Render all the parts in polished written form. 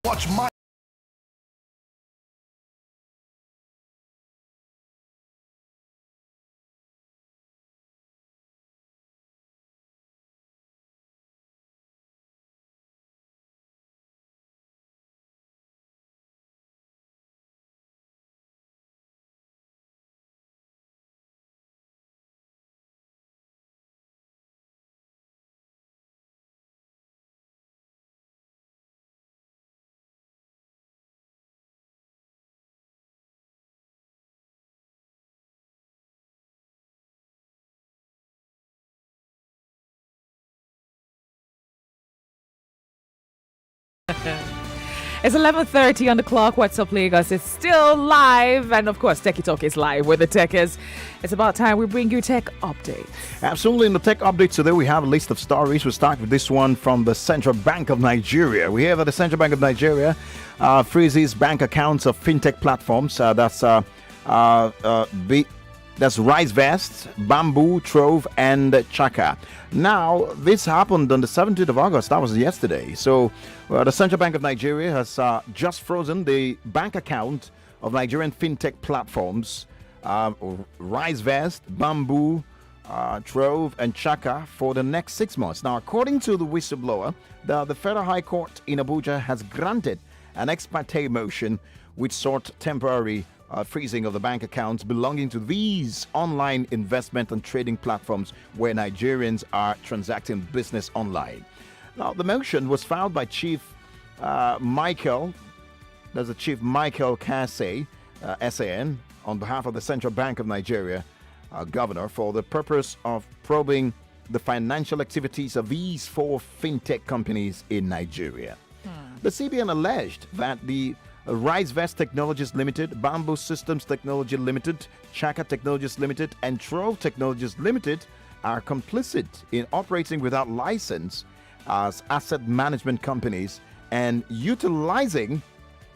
Watch my It's 11:30 on the clock. What's up, Lagos? It's still live, and of course, Techie Talk is live with the Tekes. It's about time we bring you tech updates. Absolutely. In the tech update today, we have a list of stories. We'll start with this one from the Central Bank of Nigeria. We hear that the Central Bank of Nigeria freezes bank accounts of fintech platforms. That's RiseVest, Bamboo, Trove, and Chaka. Now, this happened on the 17th of August. That was yesterday. So, the Central Bank of Nigeria has just frozen the bank account of Nigerian fintech platforms, RiseVest, Bamboo, Trove, and Chaka for the next 6 months. Now, according to the whistleblower, the Federal High Court in Abuja has granted an ex parte motion which sought temporary freezing of the bank accounts belonging to these online investment and trading platforms where Nigerians are transacting business online. Now, the motion was filed by Chief Michael Kase, SAN, on behalf of the Central Bank of Nigeria, Governor, for the purpose of probing the financial activities of these four fintech companies in Nigeria. The CBN alleged that the RiseVest Technologies Limited, Bamboo Systems Technology Limited, Chaka Technologies Limited, and Trove Technologies Limited are complicit in operating without license as asset management companies and utilizing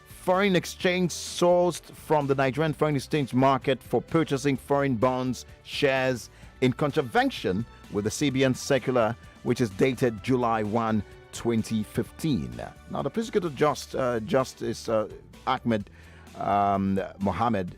foreign exchange sourced from the Nigerian foreign exchange market for purchasing foreign bonds, shares, in contravention with the CBN circular, which is dated July 1, 2015. Now, the prosecutor Justice Ahmed Mohammed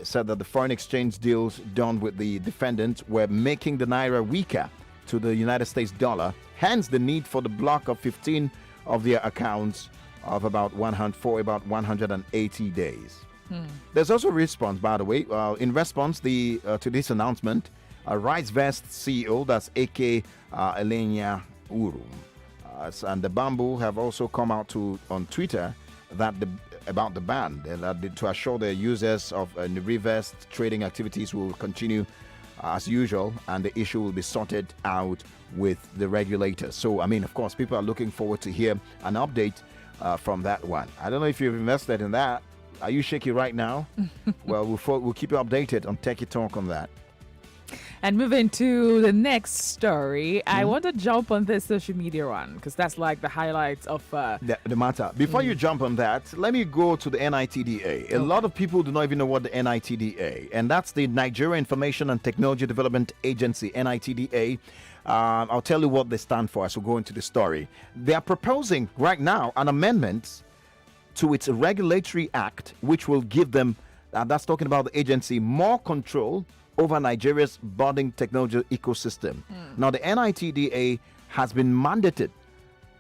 said that the foreign exchange deals done with the defendants were making the naira weaker to the United States dollar, hence the need for the block of 15 of their accounts of about 180 days. There's also a response, by the way. In response to this announcement, RiseVest CEO, that's A.K. Elenia Uru, and the Bamboo have also come out on Twitter about the ban to assure their users of RiseVest trading activities will continue as usual, and the issue will be sorted out with the regulators. So, I mean, of course, people are looking forward to hear an update from that one. I don't know if you've invested in that. Are you shaky right now? Well, we'll keep you updated on Techie Talk on that. And moving to the next story, I want to jump on this social media one because that's like the highlights of the matter. Before you jump on that, let me go to the NITDA. A lot of people do not even know what the NITDA, and that's the Nigeria Information and Technology Development Agency, NITDA. I'll tell you what they stand for as we go into the story. They are proposing right now an amendment to its regulatory act, which will give them, that's talking about the agency, more control over Nigeria's budding technology ecosystem. Now, the NITDA has been mandated,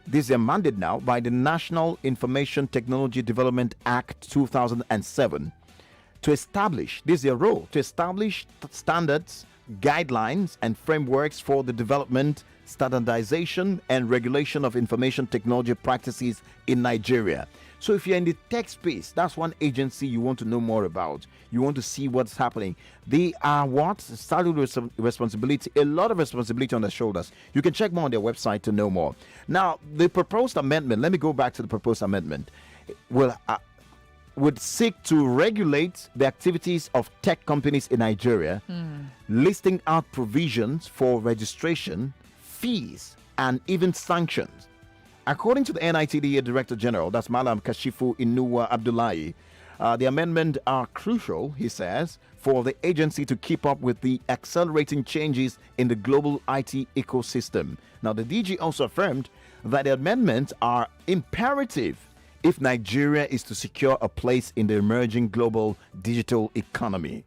this is a mandate now, by the National Information Technology Development Act 2007 to establish, this is their role, to establish standards, guidelines, and frameworks for the development, standardization, and regulation of information technology practices in Nigeria. So if you're in the tech space, that's one agency you want to know more about. You want to see what's happening. They are started with some responsibility, a lot of responsibility on their shoulders. You can check more on their website to know more. Now, the proposed amendment, let me go back to the proposed amendment, would seek to regulate the activities of tech companies in Nigeria, listing out provisions for registration, fees, and even sanctions. According to the NITDA Director General, that's Malam Kashifu Inuwa Abdullahi, the amendment are crucial, he says, for the agency to keep up with the accelerating changes in the global IT ecosystem. Now, the DG also affirmed that the amendments are imperative if Nigeria is to secure a place in the emerging global digital economy.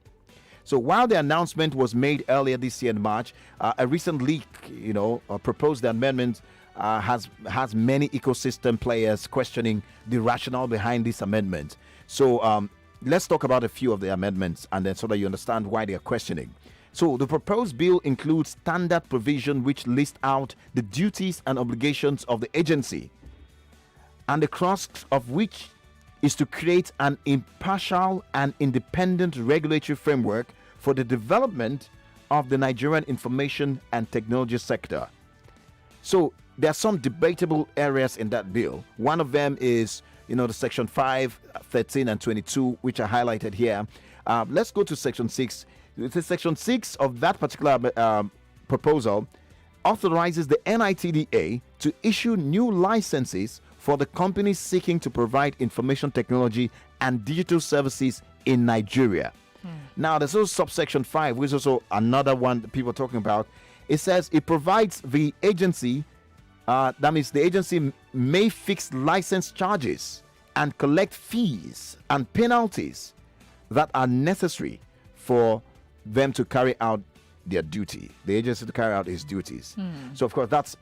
So while the announcement was made earlier this year in March, a recent leak, proposed the amendment has many ecosystem players questioning the rationale behind this amendment. So let's talk about a few of the amendments, and then so that you understand why they are questioning. So the proposed bill includes standard provision which list out the duties and obligations of the agency, and the crux of which is to create an impartial and independent regulatory framework for the development of the Nigerian information and technology sector. So there are some debatable areas in that bill. One of them is, the section 5, 13, and 22, which are highlighted here. Let's go to section 6. Section 6 of that particular proposal authorizes the NITDA to issue new licenses for the companies seeking to provide information technology and digital services in Nigeria. Now, there's also subsection 5, which is also another one that people are talking about. It says it provides the agency, that means the agency may fix license charges and collect fees and penalties that are necessary for them to carry out their duty, the agency to carry out its duties. So, of course, that's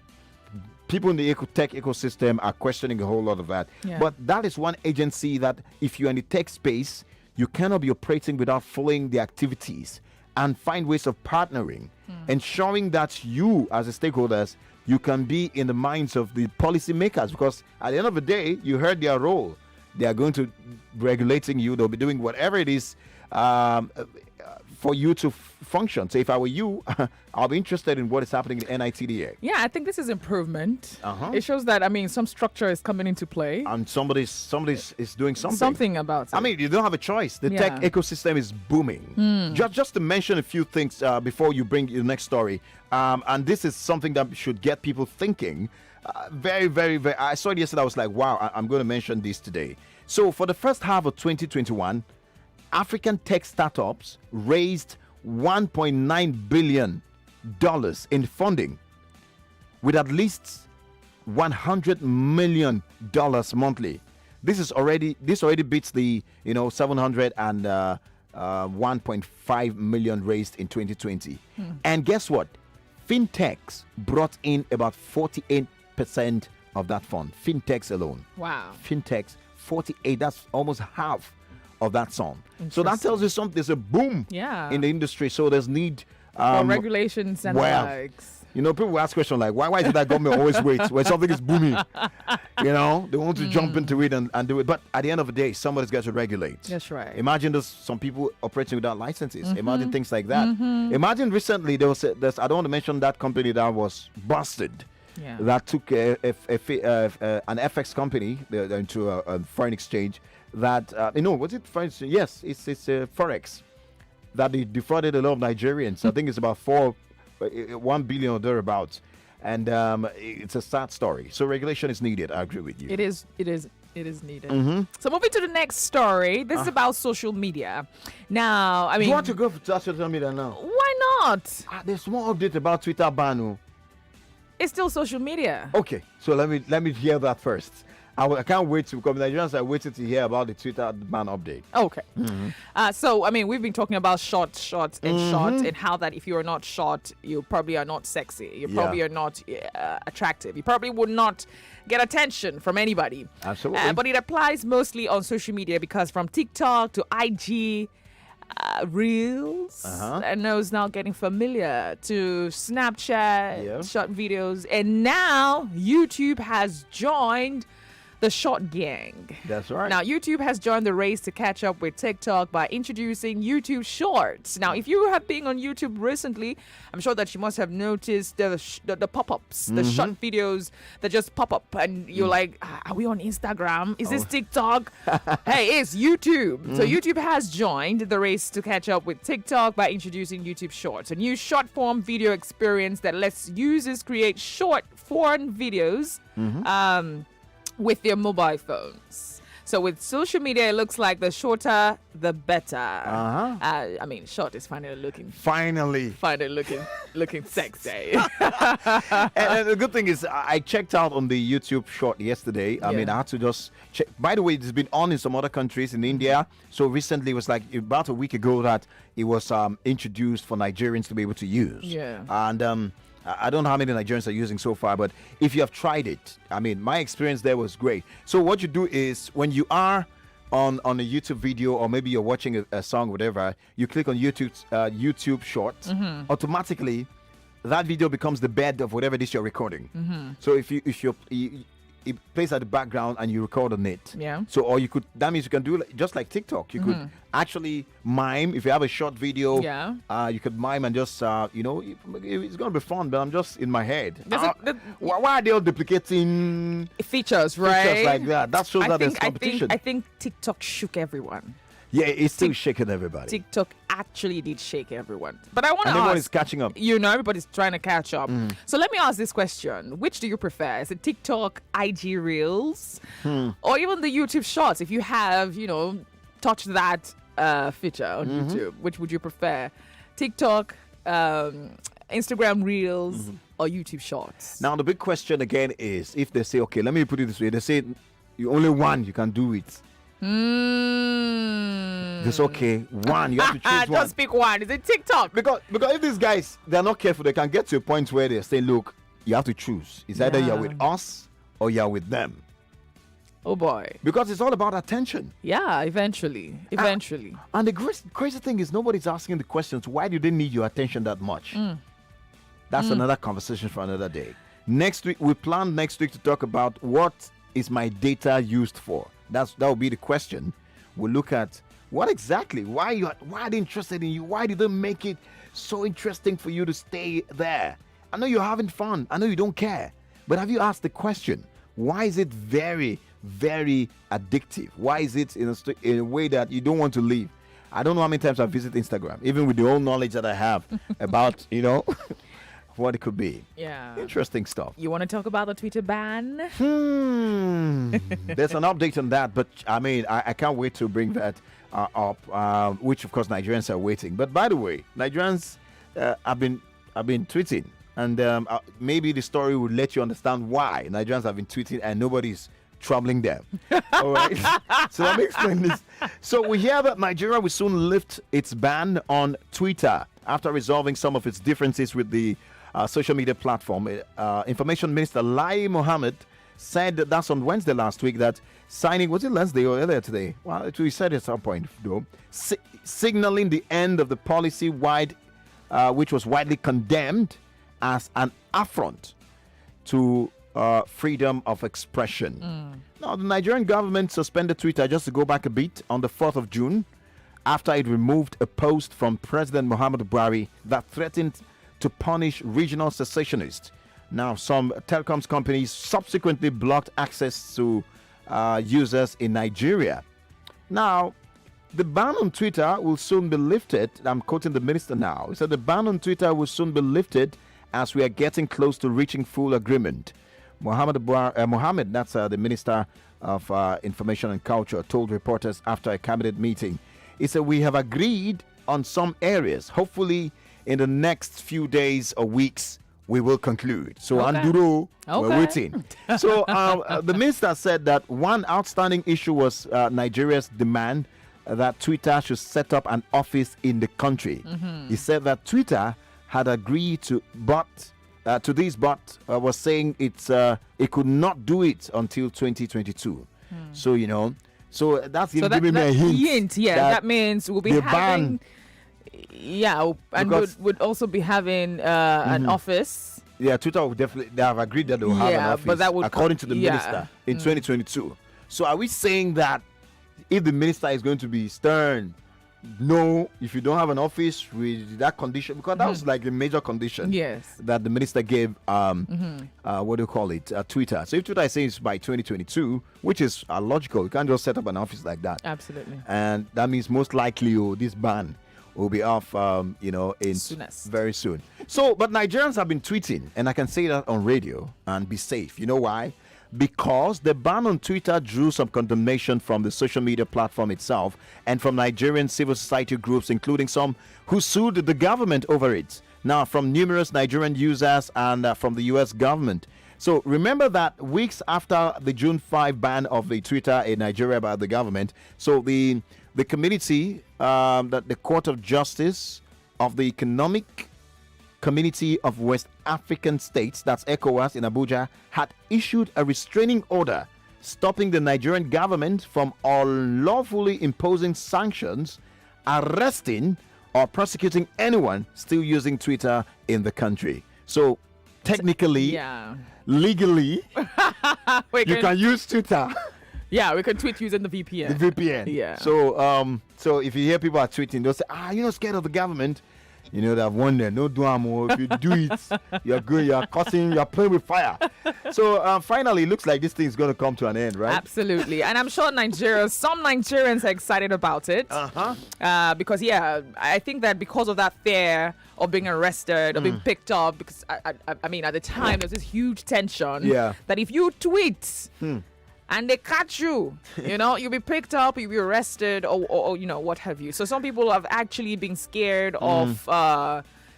people in the tech ecosystem are questioning a whole lot of that. Yeah. But that is one agency that if you're in the tech space, you cannot be operating without following the activities and find ways of partnering, ensuring that you, as a stakeholders, you can be in the minds of the policymakers, because at the end of the day, you heard their role. They are going to be regulating you. They'll be doing whatever it is for you to function. So if I were you, I'll be interested in what is happening in NITDA. Yeah, I think this is improvement. It shows that, some structure is coming into play. And somebody's is doing something. Something about it. I mean, you don't have a choice. The tech ecosystem is booming. Just to mention a few things before you bring the next story. And this is something that should get people thinking. Very, very, very. I saw it yesterday. I was like, wow, I'm going to mention this today. So for the first half of 2021, African tech startups raised $1.9 billion in funding, with at least $100 million monthly. This already beats the 700 and 1.5 million raised in 2020. And guess what? Fintechs brought in about 48% of that fund. Fintechs alone. Wow. Fintechs 48. That's almost half of that sum. So that tells you something. There's a boom in the industry. So there's need for regulations and the likes. People ask questions like, why is it that government always waits when something is booming? They want to jump into it and do it. But at the end of the day, somebody's got to regulate. That's right. Imagine there's some people operating without licenses. Imagine things like that. Imagine recently I don't want to mention that company that was busted. Yeah. That took an FX company into a foreign exchange. That was it foreign exchange? Yes, it's Forex. That they defrauded a lot of Nigerians. I think it's about 1 billion or thereabouts, and it's a sad story. So regulation is needed. I agree with you. It is needed. So moving to the next story. This is about social media. Now, you want to go to social media now? Why not? There's more update about Twitter ban. It's still social media. Okay, so let me hear that first. I can't wait to come. Nigerians are waiting to hear about the Twitter ban update. Okay. So, we've been talking about shots, and how that if you're not short, you probably are not sexy. You probably are not attractive. You probably would not get attention from anybody. Absolutely. But it applies mostly on social media, because from TikTok to IG, Reels, and those now getting familiar to Snapchat, short videos, and now YouTube has joined the short gang. That's right. Now, YouTube has joined the race to catch up with TikTok by introducing YouTube Shorts. Now, if you have been on YouTube recently, I'm sure that you must have noticed the pop-ups, the short videos that just pop up, and you're like, are we on Instagram? Is this TikTok? Hey, it's YouTube. So YouTube has joined the race to catch up with TikTok by introducing YouTube Shorts, a new short-form video experience that lets users create short-form videos with their mobile phones. So with social media, it looks like the shorter, the better. Uh-huh. I mean, short is finally looking looking sexy. And the good thing is, I checked out on the YouTube short yesterday. I mean, I had to just check. By the way, it's been on in some other countries in India. So recently, it was like about a week ago that it was introduced for Nigerians to be able to use. Yeah. And I don't know how many Nigerians are using so far, but if you have tried it, I mean, my experience there was great. So what you do is when you are on a YouTube video, or maybe you're watching a song, whatever, you click on YouTube Shorts. Automatically, that video becomes the bed of whatever it is you're recording. So if it plays at the background and you record on it. Yeah. So that means you can do just like TikTok. You could actually mime if you have a short video. Yeah. You could mime and just it's gonna be fun. But I'm just in my head. Why are they all duplicating features, right? Features like that. That shows that there's competition. I think TikTok shook everyone. Yeah, it's still shaking everybody. TikTok actually did shake everyone. But I want to ask. Everyone is catching up. Everybody's trying to catch up. So let me ask this question. Which do you prefer? Is it TikTok, IG Reels, or even the YouTube Shorts? If you have, touched that feature on YouTube, which would you prefer? TikTok, Instagram Reels, or YouTube Shorts? Now, the big question again is, if they say, okay, let me put it this way. They say you only one, you can do it. It's okay. One, you have to choose one. Just pick one. Is it TikTok? Because if these guys, they're not careful, they can get to a point where they say, look, you have to choose. It's either you're with us or you're with them. Oh boy. Because it's all about attention. Yeah, eventually. And the crazy thing is, nobody's asking the questions, why do they need your attention that much? That's another conversation for another day. Next week, we plan next week to talk about what is my data used for. That will be the question. We'll look at what exactly, why are they interested in you? Why did they make it so interesting for you to stay there? I know you're having fun. I know you don't care. But have you asked the question, why is it very, very addictive? Why is it in a way that you don't want to leave? I don't know how many times I visit Instagram, even with the old knowledge that I have about, what it could be. Yeah. Interesting stuff. You want to talk about the Twitter ban? There's an update on that, but I mean, I can't wait to bring that up, which of course Nigerians are waiting. But by the way, Nigerians have been tweeting, and maybe the story will let you understand why Nigerians have been tweeting and nobody's troubling them. All right. So let me explain this. So we hear that Nigeria will soon lift its ban on Twitter after resolving some of its differences with the social media platform. Information Minister Lai Mohammed said that's on Wednesday last week that signing, was it Wednesday or earlier today? Well, he said at some point, though, signaling the end of the policy which was widely condemned as an affront to freedom of expression. Now, the Nigerian government suspended Twitter, just to go back a bit, on the 4th of June after it removed a post from President Muhammadu Buhari that threatened to punish regional secessionists. Now, some telecoms companies subsequently blocked access to users in Nigeria. Now, the ban on Twitter will soon be lifted. I'm quoting the minister now. He said the ban on Twitter will soon be lifted as we are getting close to reaching full agreement. Mohammed, that's the Minister of Information and Culture, told reporters after a cabinet meeting. He said, we have agreed on some areas. Hopefully, in the next few days or weeks, we will conclude. So, Anduro, we're waiting. So, the minister said that one outstanding issue was Nigeria's demand that Twitter should set up an office in the country. He said that Twitter had agreed to this, but was saying it could not do it until 2022. So, so that's giving me a hint. That means we'll be having... and would also be having an office. Yeah, Twitter will definitely, they have agreed that they will have an office, but that would according to the minister, in 2022. So are we saying that if the minister is going to be stern, no, if you don't have an office with that condition, because that was like a major condition that the minister gave, what do you call it, Twitter. So if Twitter is saying it's by 2022, which is logical, you can't just set up an office like that. Absolutely. And that means most likely this ban will be off, very soon. So, but Nigerians have been tweeting, and I can say that on radio and be safe. You know why? because the ban on Twitter drew some condemnation from the social media platform itself and from Nigerian civil society groups, including some who sued the government over it. Now, from numerous Nigerian users and from the U.S. government. So remember that weeks after the June 5 ban of the Twitter in Nigeria by the government, so the community, that the Court of Justice of the Economic Community of West African States, that's ECOWAS in Abuja, had issued a restraining order stopping the Nigerian government from unlawfully imposing sanctions, arresting, or prosecuting anyone still using Twitter in the country. So, technically, legally, you can use Twitter. Yeah, we can tweet using the VPN. The VPN. Yeah. So if you hear people are tweeting, they'll say, you're not scared of the government. You know, they've won there. No drama. If you do it, you're good. You're cussing. You're playing with fire. So finally, it looks like this thing is going to come to an end, right? Absolutely. And I'm sure some Nigerians are excited about it. Because, I think that because of that fear of being arrested or being picked up, because, I mean, at the time, there's this huge tension that if you tweet... and they catch you, you'll be picked up, you'll be arrested, or what have you. So some people have actually been scared of,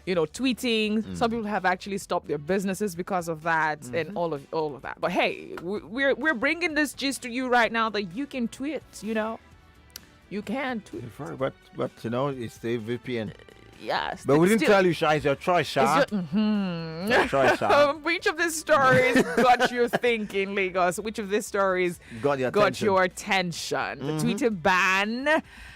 tweeting. Some people have actually stopped their businesses because of that, and all of that. But hey, we're bringing this gist to you right now that you can tweet. You can tweet. But it's the VPN. Yes. But we didn't tell you, Sha, it's your choice, Sha. Your choice, Sha. Which of these stories got you thinking, Lagos? Which of these stories got your attention? The Twitter ban,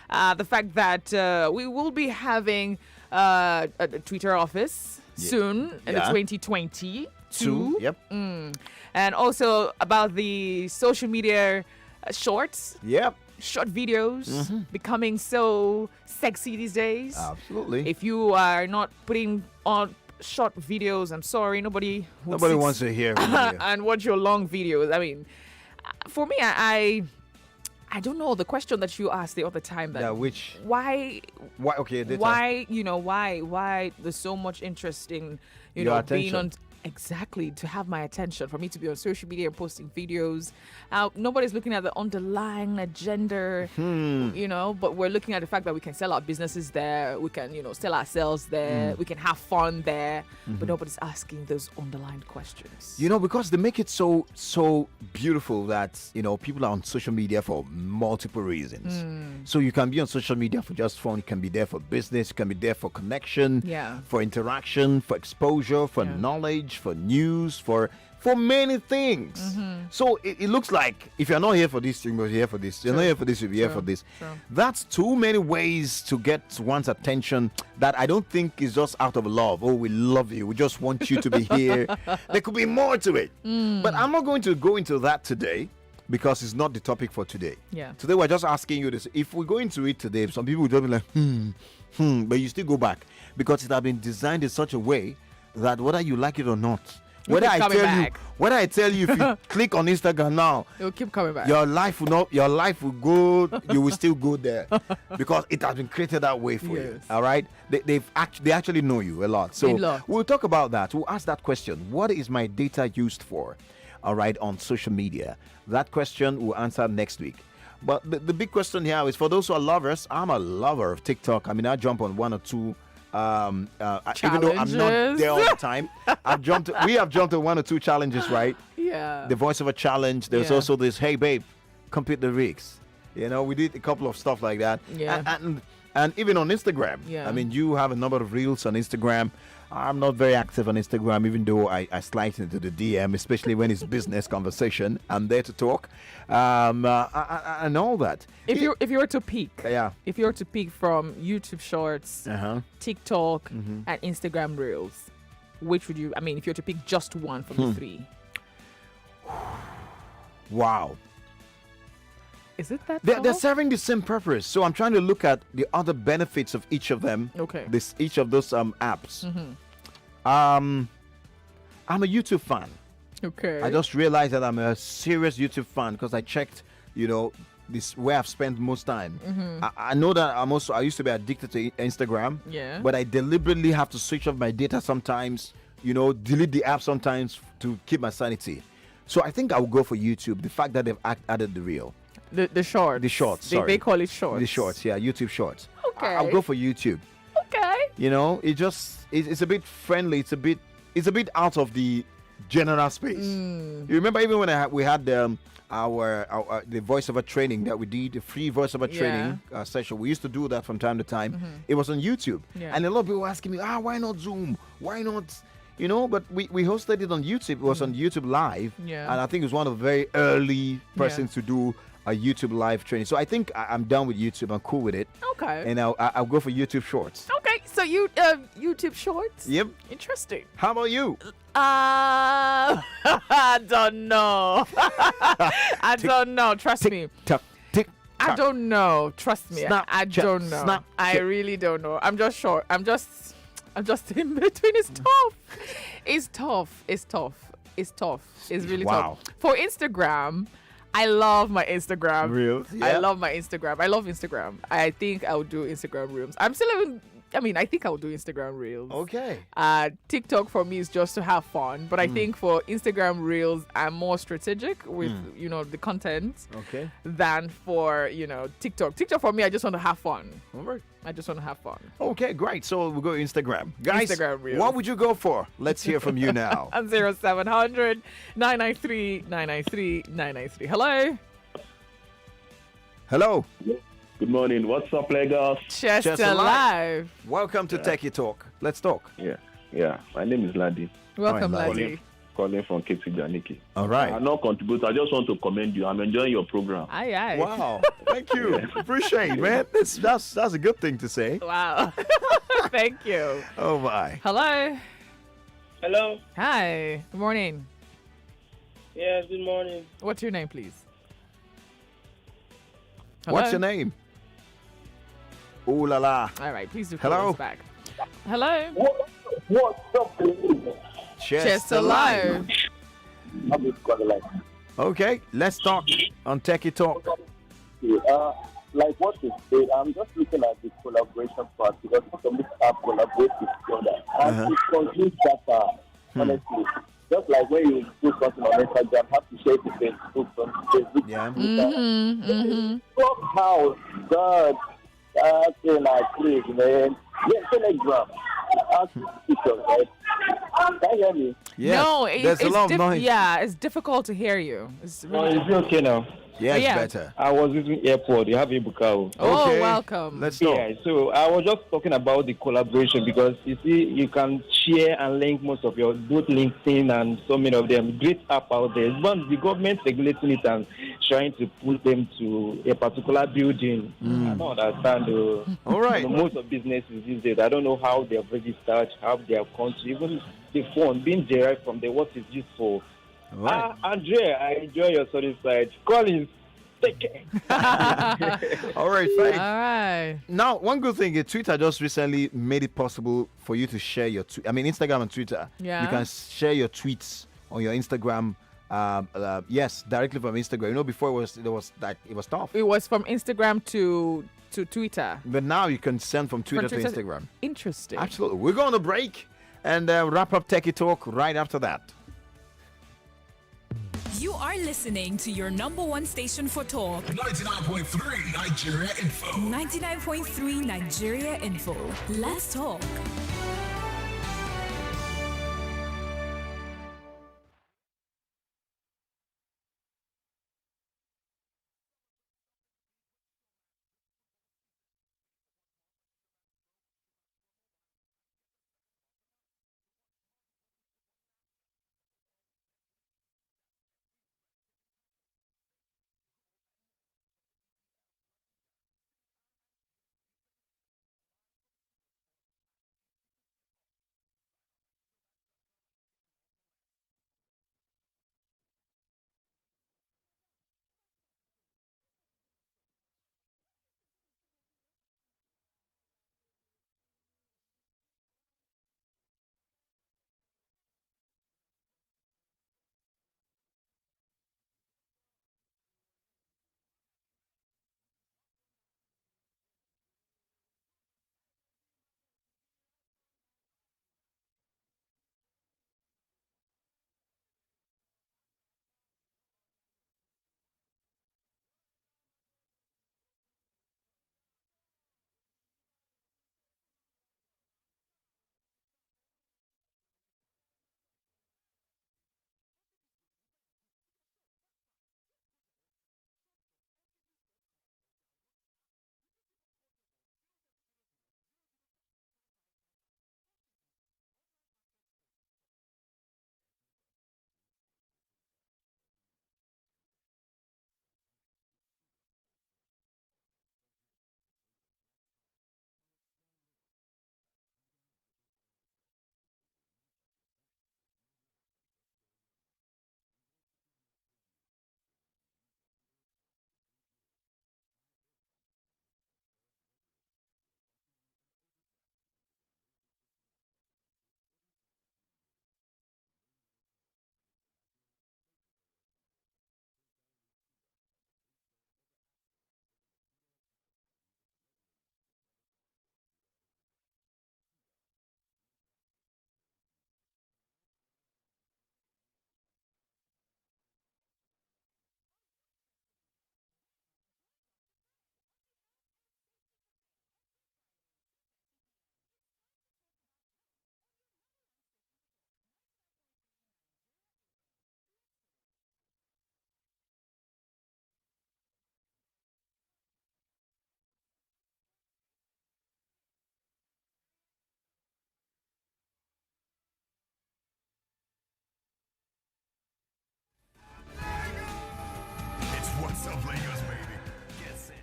the fact that we will be having a Twitter office soon in the 2022. Yep. And also about the social media shorts. Yep. Short videos becoming so sexy these days. Absolutely. If you are not putting on short videos, I'm sorry, nobody wants to hear from you. and watch your long videos. I mean, for me, I don't know the question that you asked the other time. That why? Okay. Why there's so much interest in being on. Exactly, to have my attention, for me to be on social media and posting videos. Nobody's looking at the underlying agenda, but we're looking at the fact that we can sell our businesses there, we can, sell ourselves there, we can have fun there, but nobody's asking those underlying questions. Because they make it so beautiful that, people are on social media for multiple reasons. So you can be on social media for just fun, you can be there for business, you can be there for connection, for interaction, for exposure, for knowledge, for news, for many things. So it looks like if you're not here for this, you're here for this. You're not here for this, you'll be here for this. That's too many ways to get one's attention that I don't think is just out of love. Oh, we love you. We just want you to be here. There could be more to it. But I'm not going to go into that today because it's not the topic for today. Today we're just asking you this. If we go into it today, some people will just be like, but you still go back because it has been designed in such a way that whether you like it or not, whether I tell you if you click on Instagram now, it'll keep coming back. Your life will go, you will still go there because it has been created that way for you. All right, they actually know you a lot. So we'll talk about that. We'll ask that question: what is my data used for? All right, on social media. That question we'll answer next week. But the big question here is for those who are lovers. I'm a lover of TikTok. I mean, I jump on one or two. Even though I'm not there all the time, we have jumped on one or two challenges, right? Yeah. The voiceover challenge. There's also this, hey babe, complete the rigs. We did a couple of stuff like that. Yeah. And even on Instagram. Yeah. I mean, you have a number of reels on Instagram. I'm not very active on Instagram, even though I slide into the DM, especially when it's business conversation. I'm there to talk, and all that. If you were to pick, if you were to pick from YouTube Shorts, TikTok, and Instagram Reels, which would you? I mean, if you were to pick just one from the three. Wow. Is it that? They're serving the same purpose. So I'm trying to look at the other benefits of each of them. Okay. Each of those apps. I'm a YouTube fan. Okay. I just realized that I'm a serious YouTube fan because I checked, this where I've spent most time. I know that I used to be addicted to Instagram. Yeah. But I deliberately have to switch off my data sometimes, delete the app sometimes to keep my sanity. So I think I will go for YouTube. The fact that they've added the reel, The shorts. the shorts. They, Sorry, they call it shorts. the shorts. Yeah, YouTube shorts. Okay. I'll go for YouTube. Okay. You know, it's a bit friendly. It's a bit out of the general space. You remember even when we had our the voiceover training that we did, the free voiceover training session. We used to do that from time to time. It was on YouTube, and a lot of people were asking me, why not Zoom? Why not? You know, but we hosted it on YouTube. It was on YouTube Live, and I think it was one of the very early persons to do a YouTube Live training. So I think I'm done with YouTube. I'm cool with it. Okay. And I'll go for YouTube Shorts. Okay. So you YouTube Shorts. Yep. Interesting. How about you? I don't know. I don't know. Trust me. Tick. I don't know. Trust me. I don't know. Snap. I really don't know. I'm just short. I'm just in between. It's tough. It's tough. It's tough. It's tough. It's really tough. For Instagram, I love my Instagram. Reels. Yeah. I love my Instagram. I love Instagram. I think I would do Instagram Reels. I think I would do Instagram Reels. Okay. TikTok for me is just to have fun, but I think for Instagram Reels, I'm more strategic with the content. Okay. Than for TikTok. TikTok for me, I just want to have fun. All right. I just want to have fun. Okay, great. So we'll go Instagram. Guys, Instagram Reels. what would you go for? Let's hear from you now. On 0700 993 993 993. Hello. Hello. Good morning. What's up, Lagos? Chester Live. Welcome to Techie Talk. Let's talk. Yeah. My name is Ladi. Welcome, Hi, Ladi. Calling from Cape Janiki. All right. I'm not contributing. I just want to commend you. I'm enjoying your program. Aye. Wow. Thank you. Appreciate it, man. That's a good thing to say. Wow. Thank you. Oh, my. Hello. Hello. Hi. Good morning. Yes, good morning. What's your name, please? What's your name? Ooh la la. All right. Please do Hello? call us back. Hello. What's up? Chester Live. Okay, let's talk on Techie Talk. Like what you said, I'm just looking at the collaboration part because most of these apps collaborate with each other. And it consumes data, honestly. Just like when you do something on Instagram, you have to share it to Facebook, on Facebook. Yeah. Clubhouse, God, thing I please, man. Yeah, Telegram. Ask pictures, right? Can you hear me? Yes. No, there's a lot of noise. Yeah, it's difficult to hear you. It's really Is it okay now? Yeah, it's yeah. better. I was using airport. You have Ibuka. Oh, Okay, welcome. Let's talk. Yeah, so I was just talking about the collaboration because you see, you can share and link most of your both LinkedIn and so many of them. Great app out there, but the government regulating it and trying to put them to a particular building. I don't understand. All right. Most of businesses these days, I don't know how they have registered, how they have come to even the phone being derived from the what is used for. All right. Andrea, I enjoy your solid side. Collins, take care. All right, thanks. All right. Now, one good thing is Twitter just recently made it possible for you to share your Instagram and Twitter. Yeah. You can share your tweets on your Instagram. Yes, directly from Instagram. You know, before it was tough. It was from Instagram to Twitter. But now you can send from Twitter to Instagram. Interesting. Absolutely. We're going to break and wrap up Techie Talk right after that. You are listening to your number one station for talk. 99.3 Nigeria Info. 99.3 Nigeria Info. Let's talk.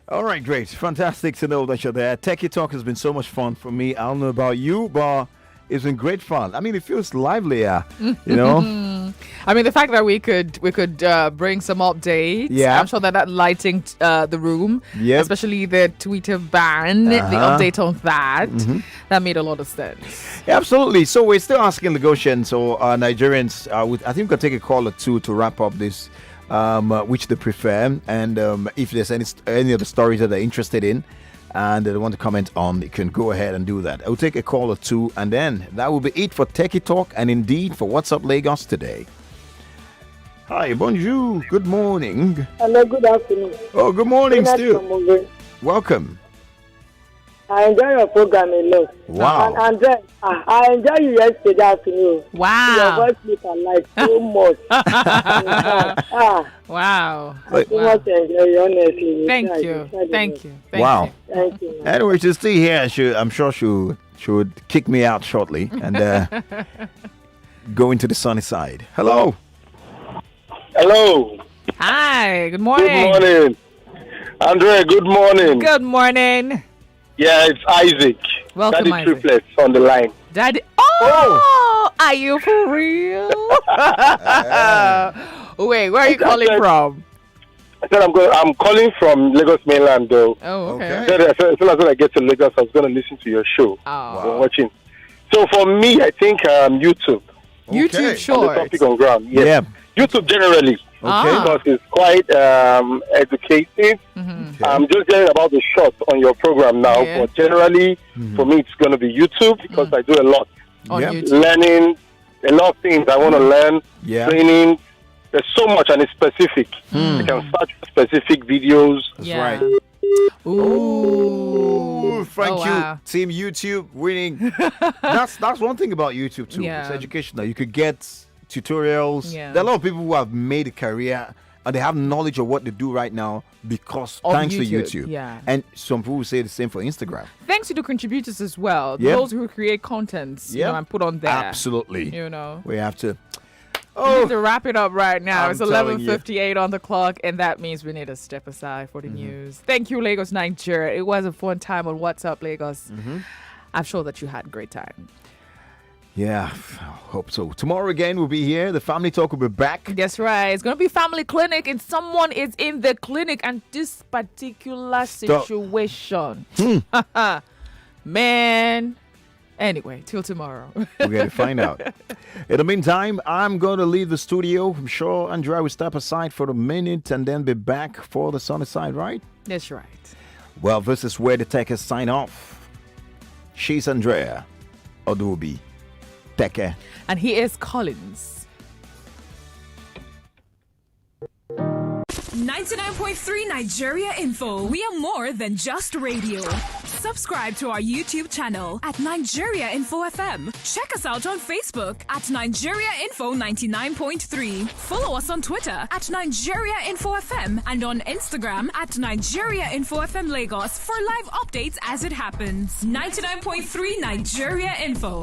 All right, great. Fantastic to know that you're there. Techie Talk has been so much fun for me. I don't know about you, but it's been great fun. I mean, it feels livelier, you know? I mean, the fact that we could bring some updates. Yeah. I'm sure that lighting the room, Yep. especially the Twitter ban, the update on that, that made a lot of sense. Yeah, absolutely. So we're still asking Lagosians or Nigerians. I think we'll take a call or two to wrap up this, which they prefer, and if there's any of the stories that they're interested in and they want to comment on, you can go ahead and do that. I'll take a call or two, and then that will be it for Techie Talk and indeed for What's Up Lagos today. Hi, bonjour, good morning. Hello, good afternoon. Oh, good morning, Good still. afternoon. Welcome. I enjoy your program a lot. Wow. And then, I enjoyed you yesterday afternoon. Wow. Your voice makes I like so much. Wow. I so much enjoy you, honestly. Thank you. Thank you. Thank Wow. you. Thank you. man. Anyway, she's still here. I'm sure she would kick me out shortly and go into the sunny side. Hello. Hello. Hi. Good morning. Good morning. Andrea, good morning. Good morning. Yeah, it's Isaac. Welcome, Daddy Isaac. Triplets on the line. Daddy. Oh, are you for real? Wait, where are you calling from? I said I'm calling from Lagos mainland though. Oh, okay. Okay. As soon as I get to Lagos, I was going to listen to your show. Oh. I'm watching. So for me, I think YouTube. YouTube Okay. On the shorts. topic on ground. Yes. Yeah. YouTube generally. Ah. Because it's quite educative. I'm just hearing about the shots on your program now, Yeah. but generally, for me, it's going to be YouTube because I do a lot. On Yeah. YouTube. Learning, a lot of things I want to learn, Yeah. training. There's so much and it's specific. I can search for specific videos. That's Yeah. right. Ooh. Ooh, thank Oh, you, wow. Team YouTube winning. that's one thing about YouTube too. Yeah. It's educational. You could get tutorials. Yeah. There are a lot of people who have made a career and they have knowledge of what they do right now because Of thanks to YouTube, YouTube. yeah. And some people say the same for Instagram. Thanks to the contributors as well. Yeah. Those who create contents, Yeah. and put on there. Absolutely. You know. We have to. We need Oh, to wrap it up right now. I'm It's telling you. 11:58 on the clock, and that means we need to step aside for the news. Thank you, Lagos, Nigeria. It was a fun time on What's Up, Lagos. I'm sure that you had a great time. yeah. I hope so. Tomorrow again we'll be here. The Family Talk will be back. That's right. It's going to be family clinic, and someone is in the clinic, and this particular situation. Man. Anyway, till tomorrow. We're going to find out. In the meantime, I'm going to leave the studio. I'm sure Andrea will step aside for a minute and then be back for the sunny side, right? That's right. Well, this is where the Tekes sign off. She's Andrea Odubi. Teke. And he is Collins. 99.3 Nigeria Info. We are more than just radio. Subscribe to our YouTube channel at Nigeria Info FM. Check us out on Facebook at Nigeria Info 99.3. Follow us on Twitter at Nigeria Info FM and on Instagram at Nigeria Info FM Lagos for live updates as it happens. 99.3 Nigeria Info.